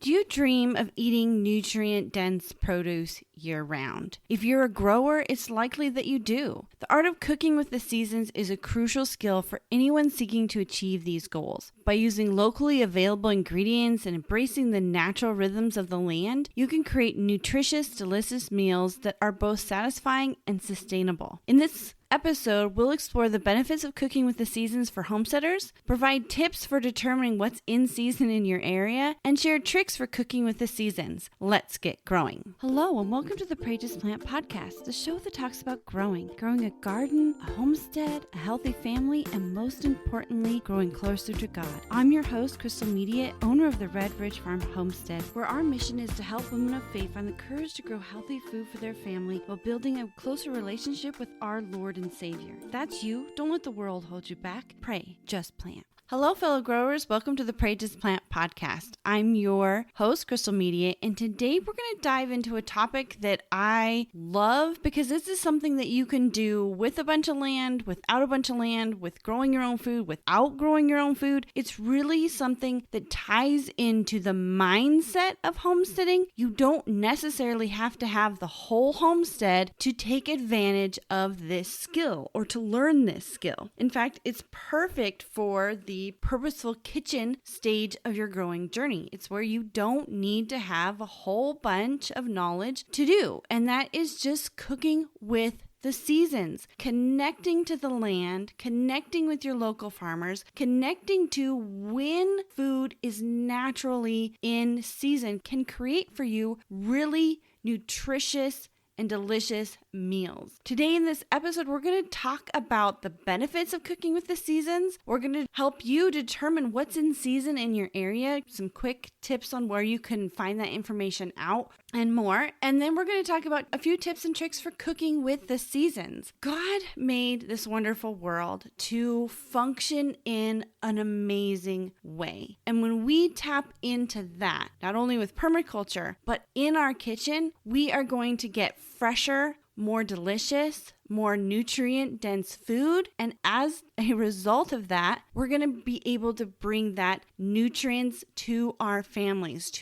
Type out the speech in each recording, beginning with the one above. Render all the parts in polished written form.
Do you dream of eating nutrient-dense produce year-round? If you're a grower, it's likely that you do. The art of cooking with the seasons is a crucial skill for anyone seeking to achieve these goals. By using locally available ingredients and embracing the natural rhythms of the land, you can create nutritious, delicious meals that are both satisfying and sustainable. In this episode, we'll explore the benefits of cooking with the seasons for homesteaders, provide tips for determining what's in season in your area, and share tricks for cooking with the seasons. Let's get growing. Hello, and welcome to the Courageous Plant Podcast, the show that talks about growing a garden, a homestead, a healthy family, and most importantly, growing closer to God. I'm your host, Crystal Media, owner of the Red Ridge Farm Homestead, where our mission is to help women of faith find the courage to grow healthy food for their family while building a closer relationship with our Lord and Savior. If that's you, don't let the world hold you back. Pray, just plant. Hello, fellow growers. Welcome to the Courageous Plant Podcast. I'm your host, Crystal Media, and today we're going to dive into a topic that I love because this is something that you can do with a bunch of land, without a bunch of land, with growing your own food, without growing your own food. It's really something that ties into the mindset of homesteading. You don't necessarily have to have the whole homestead to take advantage of this skill or to learn this skill. In fact, it's perfect for the purposeful kitchen stage of your growing journey. It's where you don't need to have a whole bunch of knowledge to do, and that is just cooking with the seasons, connecting to the land, connecting with your local farmers, connecting to when food is naturally in season can create for you really nutritious and delicious meals. Today in this episode, we're going to talk about the benefits of cooking with the seasons. We're going to help you determine what's in season in your area, some quick tips on where you can find that information out and more. And then we're going to talk about a few tips and tricks for cooking with the seasons. God made this wonderful world to function in an amazing way. And when we tap into that, not only with permaculture, but in our kitchen, we are going to get fresher, more delicious, more nutrient-dense food. And as a result of that, we're going to be able to bring that nutrients to our families'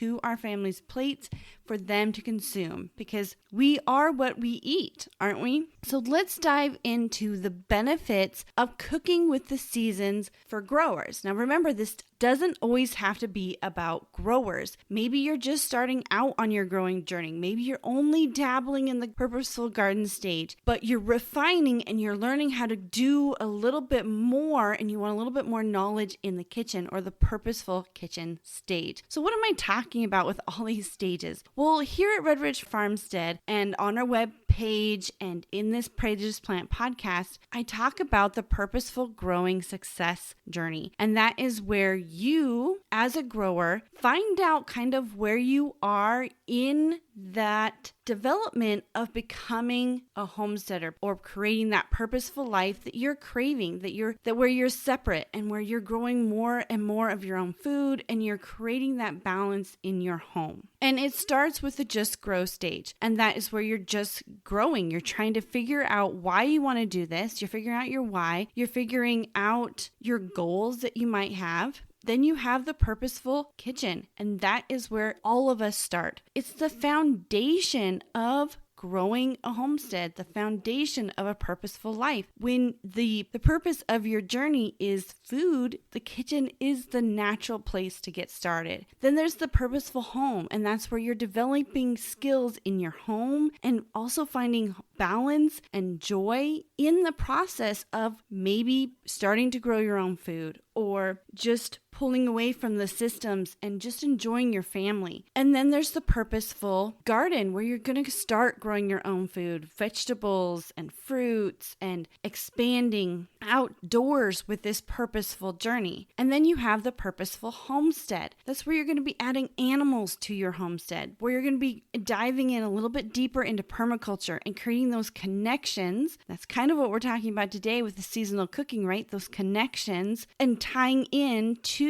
plates for them to consume, because we are what we eat, aren't we? So let's dive into the benefits of cooking with the seasons for growers. Now remember, this doesn't always have to be about growers. Maybe you're just starting out on your growing journey. Maybe you're only dabbling in the purposeful garden stage, but you're refining and you're learning how to do a little bit more, and you want a little bit more knowledge in the kitchen or the purposeful kitchen stage. So what am I talking about with all these stages? Well, here at Red Ridge Farmstead and on our web page and in this Courageous Plant Podcast, I talk about the purposeful growing success journey. And that is where you, as a grower, find out kind of where you are in that development of becoming a homesteader or creating that purposeful life that you're craving, that where you're separate and where you're growing more and more of your own food and you're creating that balance in your home. And it starts with the just grow stage. And that is where you're just growing. You're trying to figure out why you want to do this. You're figuring out your why. You're figuring out your goals that you might have. Then you have the purposeful kitchen, and that is where all of us start. It's the foundation of growing a homestead, the foundation of a purposeful life. When the purpose of your journey is food, the kitchen is the natural place to get started. Then there's the purposeful home, and that's where you're developing skills in your home and also finding balance and joy in the process of maybe starting to grow your own food or just pulling away from the systems and just enjoying your family. And then there's the purposeful garden where you're going to start growing your own food, vegetables and fruits, and expanding outdoors with this purposeful journey. And then you have the purposeful homestead. That's where you're going to be adding animals to your homestead, where you're going to be diving in a little bit deeper into permaculture and creating those connections. That's kind of what we're talking about today with the seasonal cooking, right? Those connections and tying in to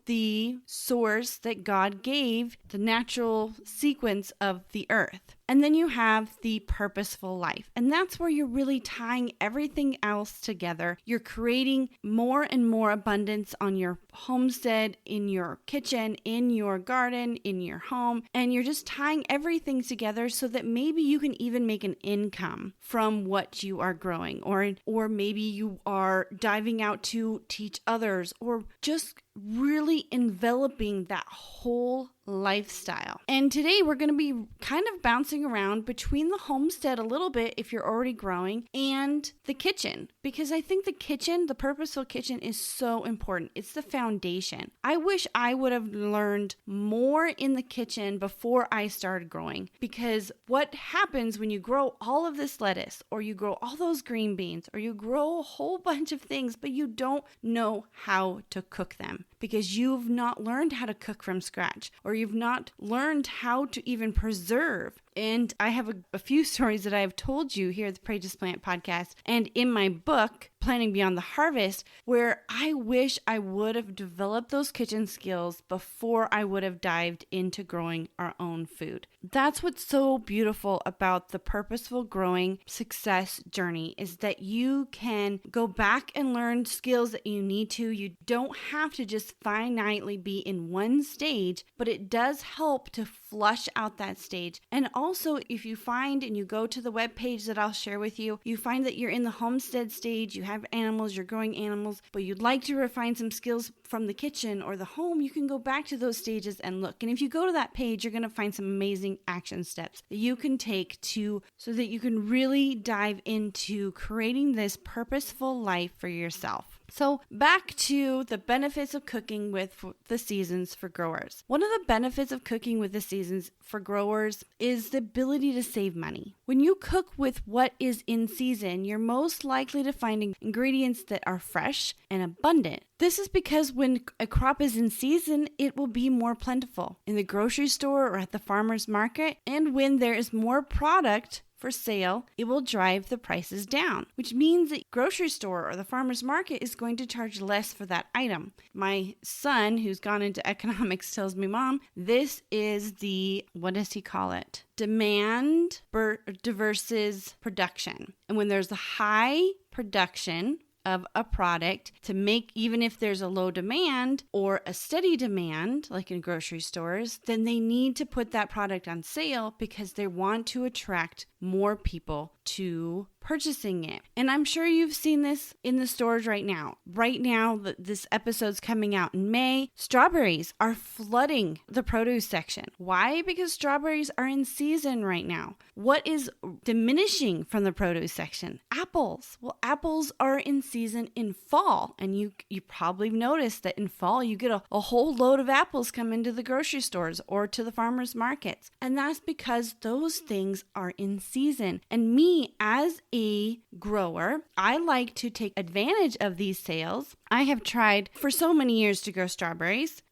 the source that God gave, the natural sequence of the earth. And then you have the purposeful life. And that's where you're really tying everything else together. You're creating more and more abundance on your homestead, in your kitchen, in your garden, in your home. And you're just tying everything together so that maybe you can even make an income from what you are growing, or maybe you are diving out to teach others, or just really enveloping that whole lifestyle. And today we're going to be kind of bouncing around between the homestead a little bit if you're already growing, and the kitchen, because I think the kitchen, the purposeful kitchen, is so important. It's the foundation. I wish I would have learned more in the kitchen before I started growing, because what happens when you grow all of this lettuce, or you grow all those green beans, or you grow a whole bunch of things, but you don't know how to cook them because you've not learned how to cook from scratch, or you've not learned how to even preserve. And I have a few stories that I have told you here at the Pray Just Plant podcast and in my book, Planning Beyond the Harvest, where I wish I would have developed those kitchen skills before I would have dived into growing our own food. That's what's so beautiful about the purposeful growing success journey, is that you can go back and learn skills that you need to. You don't have to just finitely be in one stage, but it does help to flush out that stage. And also, if you find, and you go to the webpage that I'll share with you, you find that you're in the homestead stage, you have animals, you're growing animals, but you'd like to refine some skills from the kitchen or the home, you can go back to those stages and look. And if you go to that page, you're going to find some amazing action steps that you can take so that you can really dive into creating this purposeful life for yourself. So back to the benefits of cooking with the seasons for growers. One of the benefits of cooking with the seasons for growers is the ability to save money. When you cook with what is in season, you're most likely to find ingredients that are fresh and abundant. This is because when a crop is in season, it will be more plentiful in the grocery store or at the farmer's market. And when there is more product for sale, it will drive the prices down, which means that grocery store or the farmer's market is going to charge less for that item. My son, who's gone into economics, tells me, Mom, this is the, what does he call it? Demand versus production. And when there's a high production of a product, to make, even if there's a low demand or a steady demand, like in grocery stores, then they need to put that product on sale because they want to attract more people to purchasing it. And I'm sure you've seen this in the stores right now. Right now, this episode's coming out in May. Strawberries are flooding the produce section. Why? Because strawberries are in season right now. What is diminishing from the produce section? Apples. Well, apples are in season in fall. And you probably noticed that in fall, you get a whole load of apples come into the grocery stores or to the farmers markets. And that's because those things are in season. And me, as a grower, I like to take advantage of these sales. I have tried for so many years to grow strawberries.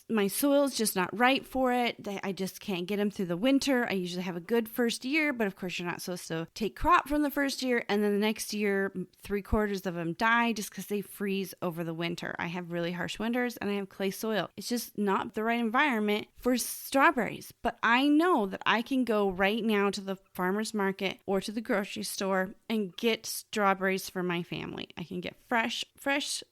My soil's just not right for it. I just can't get them through the winter. I usually have a good first year, but of course you're not supposed to take crop from the first year. And then the next year, 3/4 of them die just because they freeze over the winter. I have really harsh winters and I have clay soil. It's just not the right environment for strawberries. But I know that I can go right now to the farmer's market or to the grocery store and get strawberries for my family. I can get fresh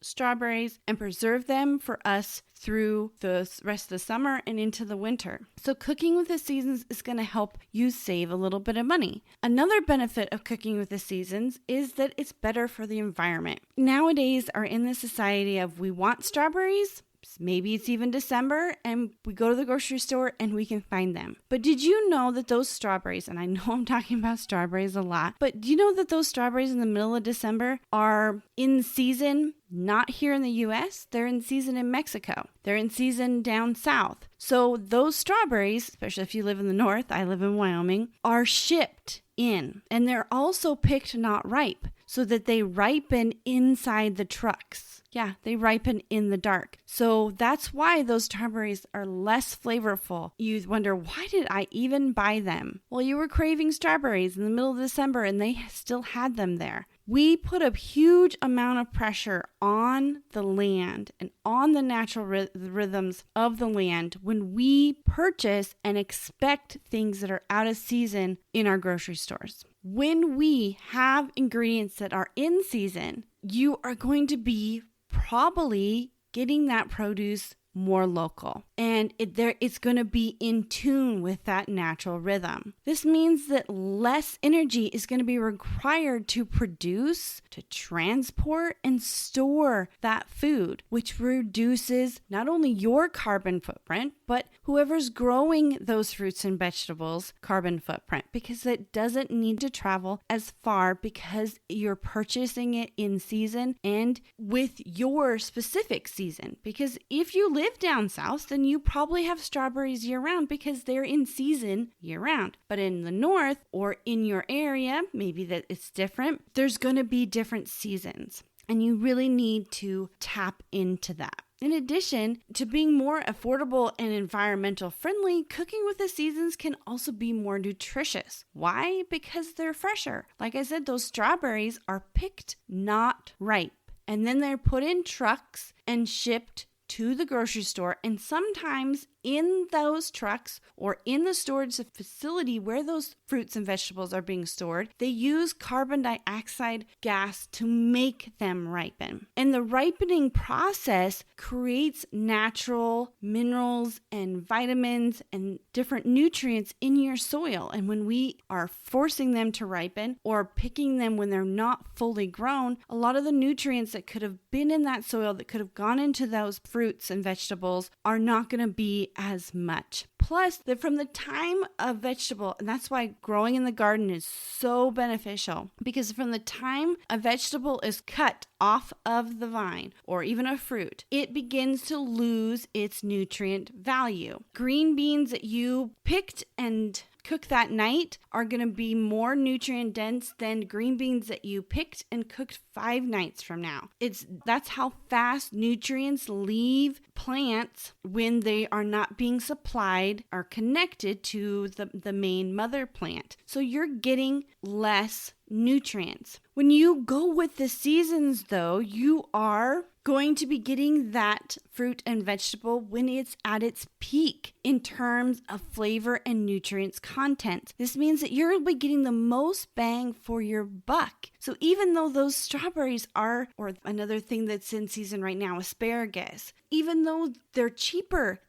strawberries and preserve them for us through the rest of the summer and into the winter. So cooking with the seasons is going to help you save a little bit of money. Another benefit of cooking with the seasons is that it's better for the environment. Nowadays, are in the society of we want strawberries. Maybe it's even December and we go to the grocery store and we can find them. But did you know that those strawberries, and I know I'm talking about strawberries a lot, but do you know that those strawberries in the middle of December are in season? Not here in the US, they're in season in Mexico. They're in season down south. So those strawberries, especially if you live in the north, I live in Wyoming, are shipped in. And they're also picked not ripe so that they ripen inside the trucks. Yeah, they ripen in the dark. So that's why those strawberries are less flavorful. You wonder, why did I even buy them? Well, you were craving strawberries in the middle of December and they still had them there. We put a huge amount of pressure on the land and on the natural rhythms of the land when we purchase and expect things that are out of season in our grocery stores. When we have ingredients that are in season, you are going to be probably getting that produce more local, and it's going to be in tune with that natural rhythm. This means that less energy is going to be required to produce, to transport, and store that food, which reduces not only your carbon footprint, but whoever's growing those fruits and vegetables' carbon footprint, because it doesn't need to travel as far because you're purchasing it in season and with your specific season. Because if you live down south, then you probably have strawberries year round because they're in season year round. But in the north or in your area, maybe that it's different, there's going to be different seasons. And you really need to tap into that. In addition to being more affordable and environmental friendly, cooking with the seasons can also be more nutritious. Why? Because they're fresher. Like I said, those strawberries are picked, not ripe. And then they're put in trucks and shipped to the grocery store, and sometimes in those trucks or in the storage facility where those fruits and vegetables are being stored, they use carbon dioxide gas to make them ripen. And the ripening process creates natural minerals and vitamins and different nutrients in your soil. And when we are forcing them to ripen or picking them when they're not fully grown, a lot of the nutrients that could have been in that soil, that could have gone into those fruits and vegetables, are not going to be as much. Plus, that from the time a vegetable, and that's why growing in the garden is so beneficial, because from the time a vegetable is cut off of the vine or even a fruit, it begins to lose its nutrient value. Green beans that you picked and cook that night are going to be more nutrient dense than green beans that you picked and cooked 5 nights from now. That's how fast nutrients leave plants when they are not being supplied or connected to the main mother plant. So you're getting less nutrients. When you go with the seasons, though, you are going to be getting that fruit and vegetable when it's at its peak in terms of flavor and nutrients content. This means that you're going to be getting the most bang for your buck. So even though those strawberries are, or another thing that's in season right now, asparagus, even though they're cheaper,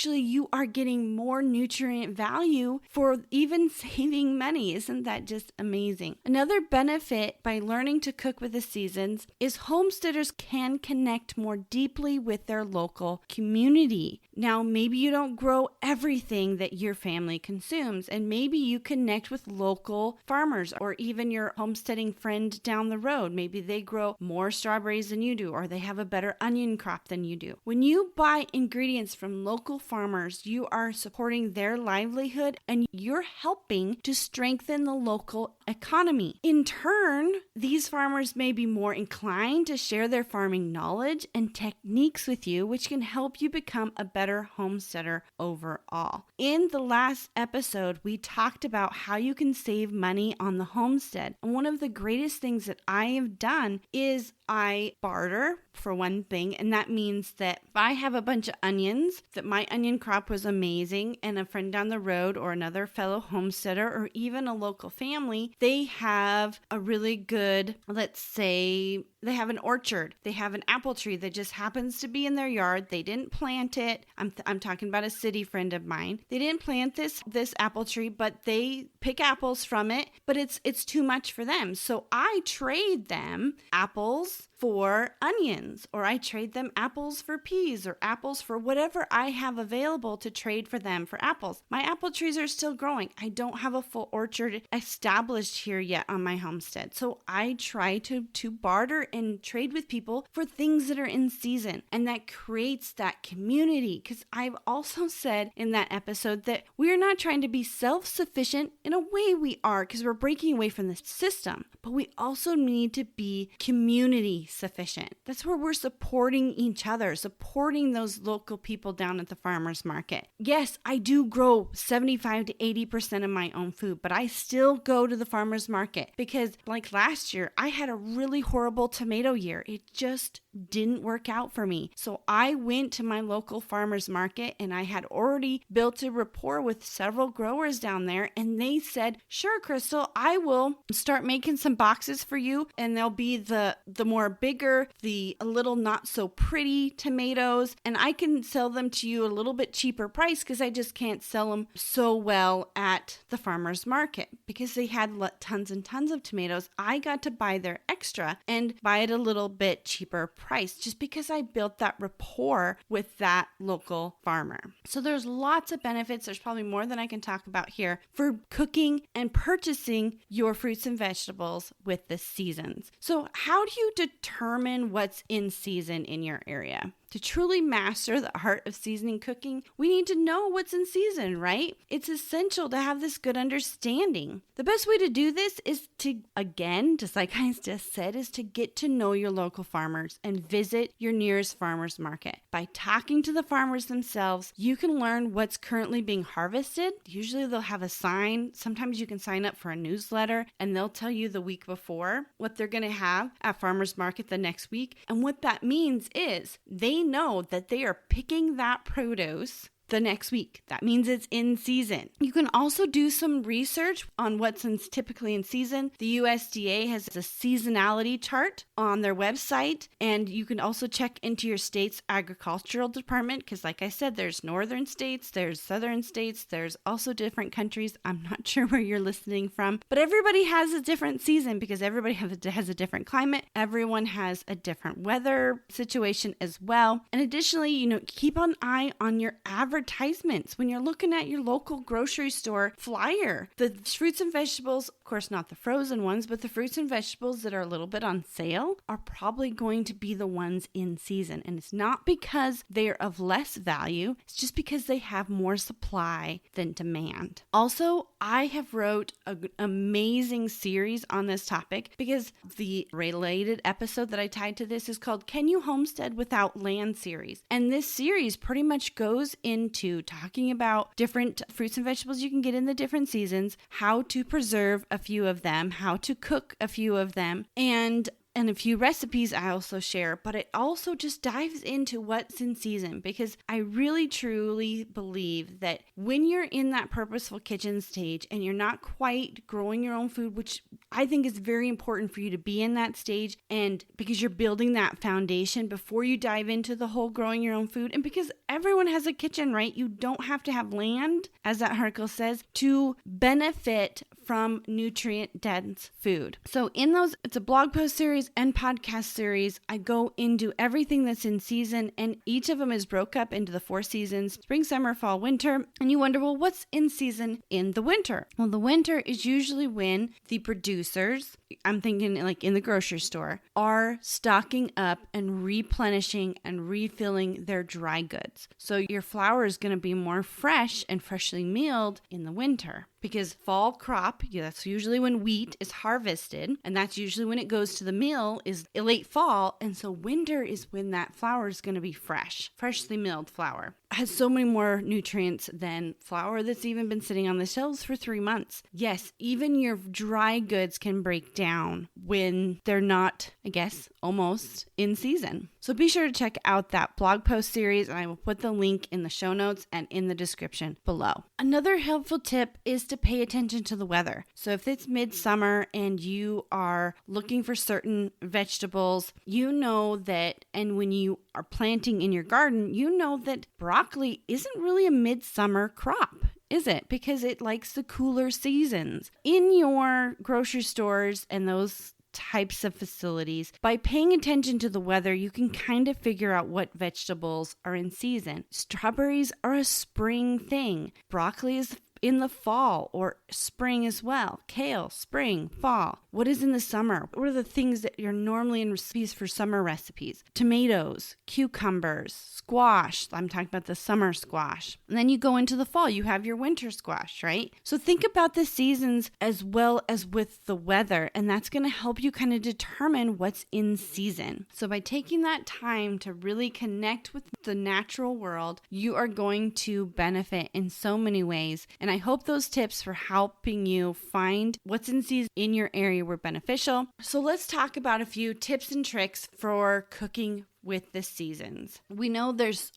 you are getting more nutrient value for even saving money. Isn't that just amazing? Another benefit by learning to cook with the seasons is homesteaders can connect more deeply with their local community. Now, maybe you don't grow everything that your family consumes, and maybe you connect with local farmers or even your homesteading friend down the road. Maybe they grow more strawberries than you do, or they have a better onion crop than you do. When you buy ingredients from local farmers, you are supporting their livelihood and you're helping to strengthen the local economy. In turn, these farmers may be more inclined to share their farming knowledge and techniques with you, which can help you become a better homesteader overall. In the last episode, we talked about how you can save money on the homestead. And one of the greatest things that I have done is I barter, for one thing, and that means that if I have a bunch of onions, that my onion crop was amazing, and a friend down the road or another fellow homesteader or even a local family, they have a really good, let's say, they have an orchard. They have an apple tree that just happens to be in their yard. They didn't plant it. I'm talking about a city friend of mine. They didn't plant this apple tree, but they pick apples from it, but it's too much for them. So I trade them apples for onions, or I trade them apples for peas, or apples for whatever I have available to trade for them for apples. My apple trees are still growing. I don't have a full orchard established here yet on my homestead. So I try to barter and trade with people for things that are in season, and that creates that community. Because I've also said in that episode that we are not trying to be self-sufficient. In a way we are, because we're breaking away from the system, but we also need to be community sufficient. That's where we're supporting each other, supporting those local people down at the farmer's market. Yes, I do grow 75 to 80% of my own food, but I still go to the farmer's market because like last year, I had a really horrible tomato year. It just didn't work out for me. So I went to my local farmer's market and I had already built a rapport with several growers down there, and they said, sure, Crystal, I will start making some boxes for you, and they'll be the more bigger, the a little not so pretty tomatoes, and I can sell them to you a little bit cheaper price because I just can't sell them so well at the farmer's market because they had tons and tons of tomatoes. I got to buy their extra and buy it a little bit cheaper price just because I built that rapport with that local farmer. So there's lots of benefits. There's probably more than I can talk about here for cooking and purchasing your fruits and vegetables with the seasons. So how do you determine what's in season in your area? To truly master the art of seasoning cooking, we need to know what's in season, right? It's essential to have this good understanding. The best way to do this is to, again, just like I just said, is to get to know your local farmers and visit your nearest farmer's market. By talking to the farmers themselves, you can learn what's currently being harvested. Usually they'll have a sign. Sometimes you can sign up for a newsletter and they'll tell you the week before what they're going to have at farmer's market the next week. And what that means is they know that they are picking that produce the next week. That means it's in season. You can also do some research on what's typically in season. The USDA has a seasonality chart on their website, and you can also check into your state's agricultural department because like I said, there's northern states, there's southern states, there's also different countries. I'm not sure where you're listening from, but everybody has a different season because everybody has a different climate. Everyone has a different weather situation as well. And additionally, keep an eye on your advertisements when you're looking at your local grocery store flyer. The fruits and vegetables, of course not the frozen ones, but the fruits and vegetables that are a little bit on sale are probably going to be the ones in season. And it's not because they are of less value, it's just because they have more supply than demand. Also, I have wrote an amazing series on this topic because the related episode that I tied to this is called Can You Homestead Without Land series. And this series pretty much goes into talking about different fruits and vegetables you can get in the different seasons, how to preserve a few of them, how to cook a few of them, and a few recipes I also share, but it also just dives into what's in season because I really truly believe that when you're in that purposeful kitchen stage and you're not quite growing your own food, which I think is very important for you to be in that stage, and because you're building that foundation before you dive into the whole growing your own food, and because everyone has a kitchen, right? You don't have to have land, as that article says, to benefit from nutrient-dense food. So in those, it's a blog post series and podcast series. I go into everything that's in season, and each of them is broke up into the 4 seasons: spring, summer, fall, winter. And you wonder, well, what's in season in the winter? Well, the winter is usually when the producers, I'm thinking like in the grocery store, are stocking up and replenishing and refilling their dry goods. So your flour is going to be more fresh and freshly milled in the winter. Because fall crop, that's usually when wheat is harvested, and that's usually when it goes to the mill is late fall, and so winter is when that flour is going to be freshly milled flour. It has so many more nutrients than flour that's even been sitting on the shelves for 3 months. Yes, even your dry goods can break down when they're not, I guess, almost in season. So be sure to check out that blog post series, and I will put the link in the show notes and in the description below. Another helpful tip is to pay attention to the weather. So if it's midsummer and you are looking for certain vegetables, you know that, and when you are planting in your garden, you know that broccoli isn't really a midsummer crop, is it? Because it likes the cooler seasons. In your grocery stores and those types of facilities, by paying attention to the weather, you can kind of figure out what vegetables are in season. Strawberries are a spring thing. Broccoli is in the fall or spring as well? Kale, spring, fall. What is in the summer? What are the things that you're normally in recipes for summer recipes? Tomatoes, cucumbers, squash. I'm talking about the summer squash. And then you go into the fall, you have your winter squash, right? So think about the seasons as well as with the weather, and that's going to help you kind of determine what's in season. So by taking that time to really connect with the natural world, you are going to benefit in so many ways. And I hope those tips for helping you find what's in season in your area were beneficial. So let's talk about a few tips and tricks for cooking with the seasons. We know there's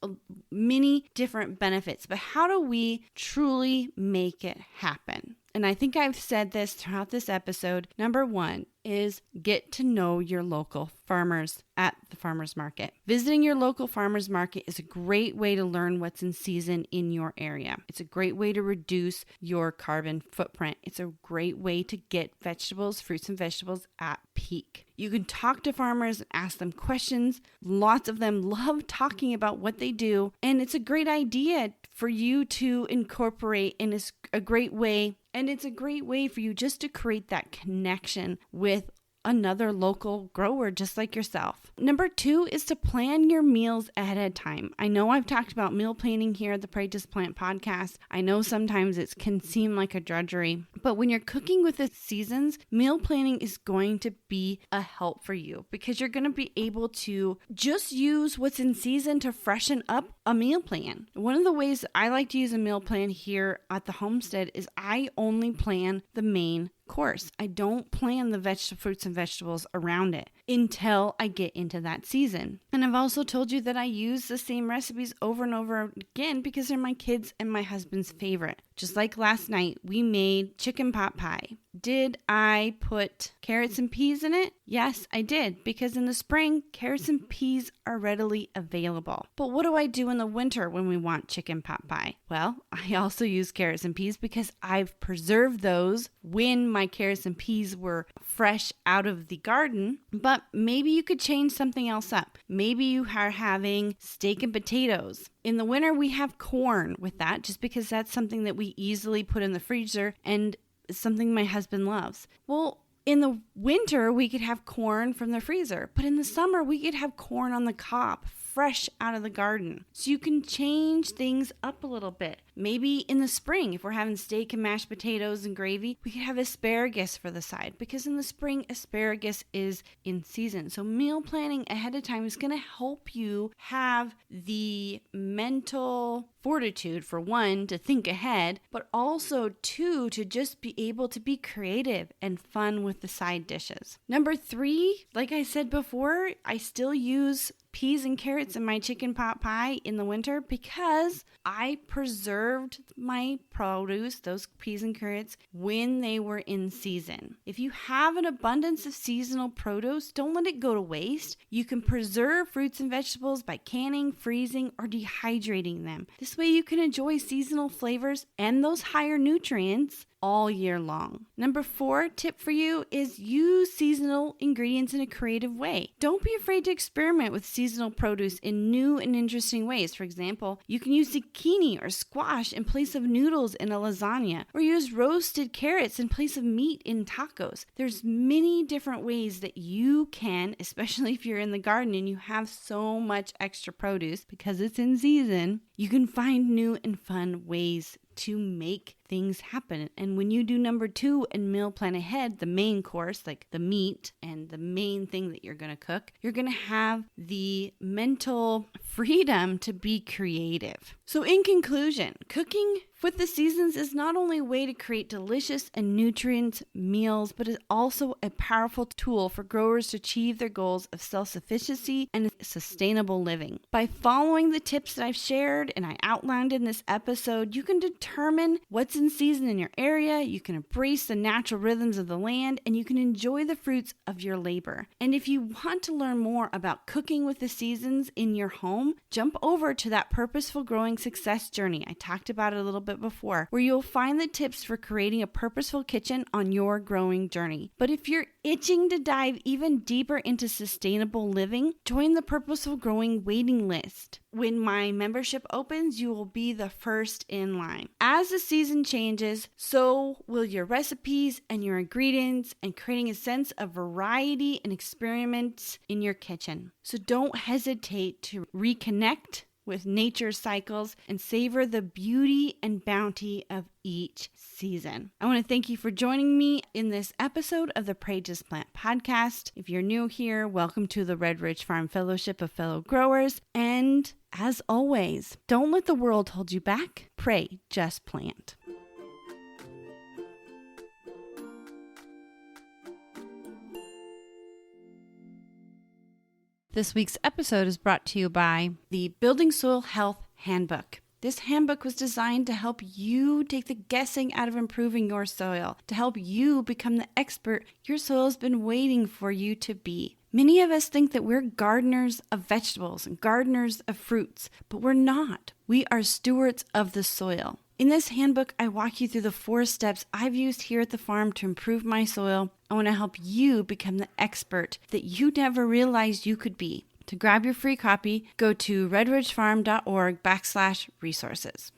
many different benefits, but how do we truly make it happen? And I think I've said this throughout this episode. Number one is get to know your local farmers at the farmers market. Visiting your local farmers market is a great way to learn what's in season in your area. It's a great way to reduce your carbon footprint. It's a great way to get vegetables, fruits and vegetables at peak. You can talk to farmers and ask them questions. Lots of them love talking about what they do, and it's a great idea for you to incorporate, and it's a great way for you just to create that connection with another local grower just like yourself. Number two is to plan your meals ahead of time. I know I've talked about meal planning here at the Practice Plant podcast. I know sometimes it can seem like a drudgery, but when you're cooking with the seasons, meal planning is going to be a help for you because you're going to be able to just use what's in season to freshen up a meal plan. One of the ways I like to use a meal plan here at the homestead is I only plan the main course. I don't plan the fruits and vegetables around it until I get into that season. And I've also told you that I use the same recipes over and over again because they're my kids' and my husband's favorite. Just like last night, we made chicken pot pie. Did I put carrots and peas in it? Yes, I did, because in the spring, carrots and peas are readily available. But what do I do in the winter when we want chicken pot pie? Well, I also use carrots and peas because I've preserved those when my carrots and peas were fresh out of the garden. But maybe you could change something else up. Maybe you are having steak and potatoes. In the winter, we have corn with that just because that's something that we easily put in the freezer and something my husband loves. Well, in the winter, we could have corn from the freezer, but in the summer, we could have corn on the cob, fresh out of the garden. So you can change things up a little bit. Maybe in the spring, if we're having steak and mashed potatoes and gravy, we could have asparagus for the side because in the spring, asparagus is in season. So meal planning ahead of time is going to help you have the mental fortitude, for one, to think ahead, but also two, to just be able to be creative and fun with the side dishes. Number three, like I said before, I still use peas and carrots in my chicken pot pie in the winter because I preserved my produce, those peas and carrots, when they were in season. If you have an abundance of seasonal produce, don't let it go to waste. You can preserve fruits and vegetables by canning, freezing, or dehydrating them. This way you can enjoy seasonal flavors and those higher nutrients all year long. Number 4 tip for you is use seasonal ingredients in a creative way. Don't be afraid to experiment with seasonal produce in new and interesting ways. For example, you can use zucchini or squash in place of noodles in a lasagna, or use roasted carrots in place of meat in tacos. There's many different ways that you can, especially if you're in the garden and you have so much extra produce because it's in season, you can find new and fun ways to make things happen. And when you do number 2 and meal plan ahead, the main course, like the meat and the main thing that you're going to cook, you're going to have the mental freedom to be creative. So in conclusion, cooking with the seasons is not only a way to create delicious and nutrient meals, but is also a powerful tool for growers to achieve their goals of self-sufficiency and sustainable living. By following the tips that I've shared and I outlined in this episode, you can determine what's in season in your area, you can embrace the natural rhythms of the land, and you can enjoy the fruits of your labor. And if you want to learn more about cooking with the seasons in your home, jump over to that Purposeful Growing Success Journey. I talked about it a little bit before, where you'll find the tips for creating a purposeful kitchen on your growing journey. But if you're itching to dive even deeper into sustainable living, join the Purposeful Growing waiting list. when my membership opens, you will be the first in line. As the season changes, so will your recipes and your ingredients, and creating a sense of variety and experiments in your kitchen. So don't hesitate to reconnect with nature's cycles and savor the beauty and bounty of each season. I want to thank you for joining me in this episode of the Pray Just Plant podcast. If you're new here, welcome to the Red Ridge Farm Fellowship of Fellow Growers. And as always, don't let the world hold you back. Pray Just Plant. This week's episode is brought to you by the Building Soil Health Handbook. This handbook was designed to help you take the guessing out of improving your soil, to help you become the expert your soil has been waiting for you to be. Many of us think that we're gardeners of vegetables and gardeners of fruits, but we're not. We are stewards of the soil. In this handbook, I walk you through the 4 steps I've used here at the farm to improve my soil. I want to help you become the expert that you never realized you could be. To grab your free copy, go to redridgefarm.org/resources.